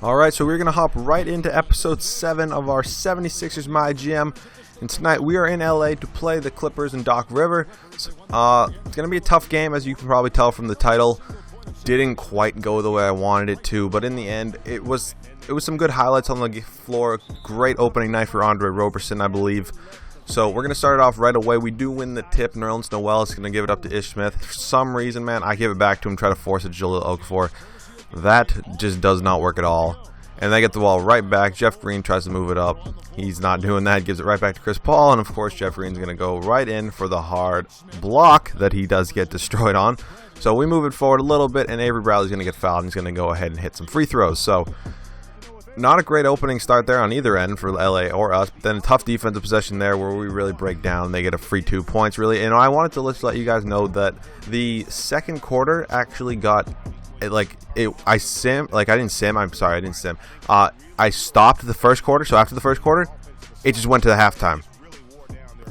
Alright, so we're going to hop right into episode 7 of our 76ers MyGM. And tonight we are in LA to play the Clippers in Dock River. It's going to be a tough game, as you can probably tell from the title. Didn't quite go the way I wanted it to, but in the end, it was some good highlights on the floor. Great opening night for Andre Roberson, I believe. So we're going to start it off right away. We do win the tip. Nerlens Noel is going to give it up to Ish Smith. For some reason, man, I give it back to him, try to force it to Jahlil Okafor. That just does not work at all. And they get the ball right back. Jeff Green tries to move it up. He's not doing that. Gives it right back to Chris Paul. And, of course, Jeff Green's going to go right in for the hard block that he does get destroyed on. So we move it forward a little bit, and Avery Bradley's going to get fouled. And he's going to go ahead and hit some free throws. So not a great opening start there on either end for LA or us. But then a tough defensive possession there where we really break down. They get a free 2 points, really. And I wanted to let you guys know that the second quarter actually got... I didn't sim. I stopped the first quarter, so after the first quarter, it just went to the halftime.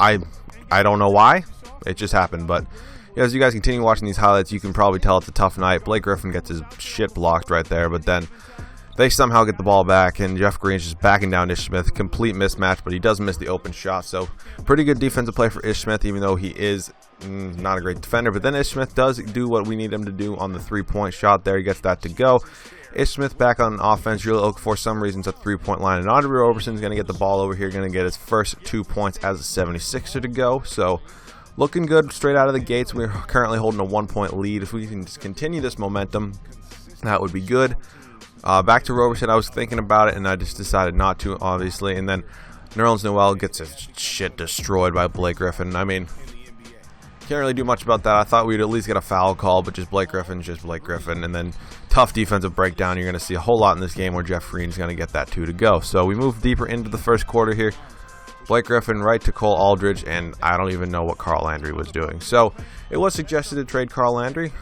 I don't know why. It just happened, but as you guys continue watching these highlights, you can probably tell it's a tough night. Blake Griffin gets his shit blocked right there, but then they somehow get the ball back, and Jeff Green's just backing down Ish Smith. Complete mismatch, but he does miss the open shot, so pretty good defensive play for Ish Smith, even though he is not a great defender. But then Ish Smith does do what we need him to do on the three-point shot there. He gets that to go. Ish Smith back on offense. Jahlil Okafor, for some reasons, at the three-point line. And Andre Roberson's going to get the ball over here, going to get his first 2 points as a 76er to go. So looking good straight out of the gates. We're currently holding a 1-point lead. If we can just continue this momentum, that would be good. Back to Roberson, I was thinking about it, and I just decided not to, obviously. And then Nerlens Noel gets his shit destroyed by Blake Griffin. I mean, can't really do much about that. I thought we'd at least get a foul call, but just Blake Griffin's just Blake Griffin. And then tough defensive breakdown. You're going to see a whole lot in this game where Jeff Green's going to get that 2 to go. So we move deeper into the first quarter here. Blake Griffin right to Cole Aldridge, and I don't even know what Carl Landry was doing. So it was suggested to trade Carl Landry.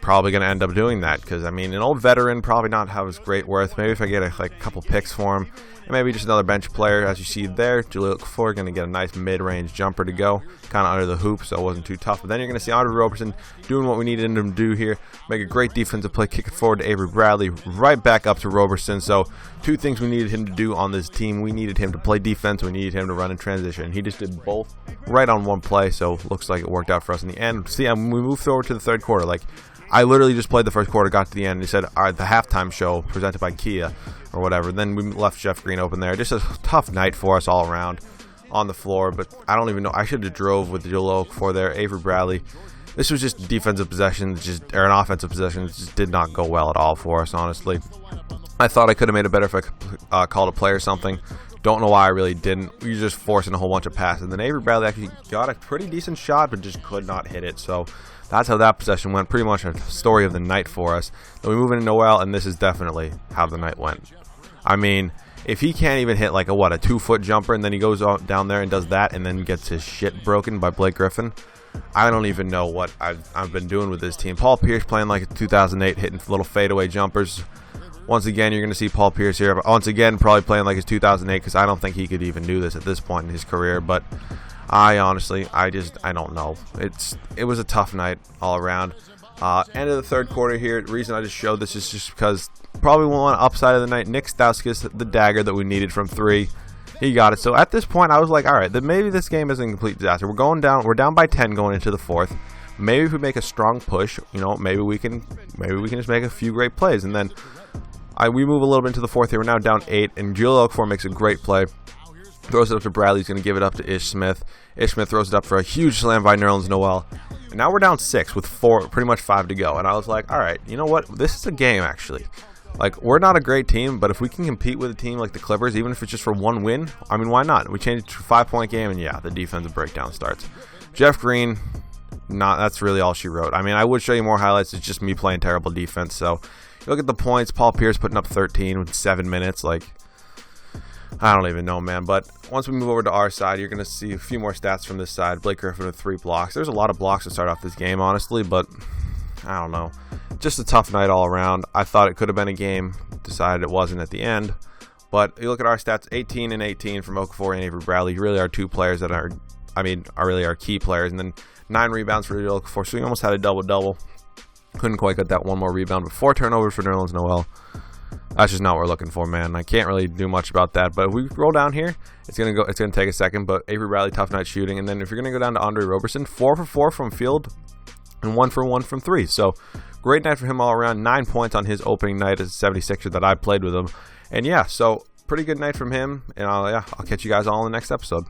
Probably going to end up doing that because, I mean, an old veteran probably not have his great worth. Maybe if I get a couple picks for him, and maybe just another bench player, as you see there. Jahlil Okafor going to get a nice mid-range jumper to go, kind of under the hoop, so it wasn't too tough. But then you're going to see Andre Roberson doing what we needed him to do here, make a great defensive play, kick it forward to Avery Bradley, right back up to Roberson. So two things we needed him to do on this team. We needed him to play defense. We needed him to run in transition. He just did both right on one play, so looks like it worked out for us in the end. See, we move forward to the third quarter. I literally just played the first quarter, got to the end, and he said, all right, the halftime show presented by Kia or whatever. Then we left Jeff Green open there. Just a tough night for us all around on the floor, but I don't even know. I should have drove with the Jahlil Okafor there. Avery Bradley. This was just defensive possession, or an offensive possession. It just did not go well at all for us, honestly. I thought I could have made it better if I called a play or something. Don't know why I really didn't. We were just forcing a whole bunch of passes. And then Avery Bradley actually got a pretty decent shot, but just could not hit it. So that's how that possession went. Pretty much a story of the night for us. Then we move into Noel, and this is definitely how the night went. I mean, if he can't even hit a 2-foot jumper, and then he goes down there and does that, and then gets his shit broken by Blake Griffin, I don't even know what I've been doing with this team. Paul Pierce playing like 2008, hitting little fadeaway jumpers. Once again, you're going to see Paul Pierce here. But once again, probably playing like his 2008, because I don't think he could even do this at this point in his career. But I honestly, I don't know. It was a tough night all around. End of the third quarter here. The reason I just showed this is just because probably one upside of the night. Nick Stauskas, the dagger that we needed from 3. He got it. So at this point, I was like, all right, then maybe this game isn't a complete disaster. We're down by 10 going into the fourth. Maybe if we make a strong push, maybe we can just make a few great plays. And then we move a little bit into the fourth here. We're now down 8, and Jahlil Okafor makes a great play. Throws it up to Bradley. He's going to give it up to Ish Smith. Ish Smith throws it up for a huge slam by Nerlens Noel. And now we're down 6 with pretty much 5 to go. And I was like, all right, you know what? This is a game, actually. We're not a great team, but if we can compete with a team like the Clippers, even if it's just for one win, I mean, why not? We change it to a 5-point game, and yeah, the defensive breakdown starts. Jeff Green, that's really all she wrote. I mean, I would show you more highlights. It's just me playing terrible defense. So you look at the points. Paul Pierce putting up 13 with 7 minutes. I don't even know, man. But once we move over to our side, you're going to see a few more stats from this side. Blake Griffin with 3 blocks. There's a lot of blocks to start off this game, honestly, but I don't know. Just a tough night all around. I thought it could have been a game. Decided it wasn't at the end. But you look at our stats, 18 and 18 from Okafor and Avery Bradley. Really are 2 players that are really our key players. And then 9 rebounds for Okafor. So he almost had a double-double. Couldn't quite get that one more rebound, but 4 turnovers for Nerlens Noel. that's just not what we're looking for, man. I can't really do much about that. But if we roll down here, it's gonna take a second. But Avery Bradley, tough night shooting, and then if you're gonna go down to Andre Roberson, 4 for 4 from field, and 1 for 1 from 3. So great night for him all around. 9 points on his opening night as a 76er that I played with him, and yeah, so pretty good night from him. And I'll catch you guys all in the next episode.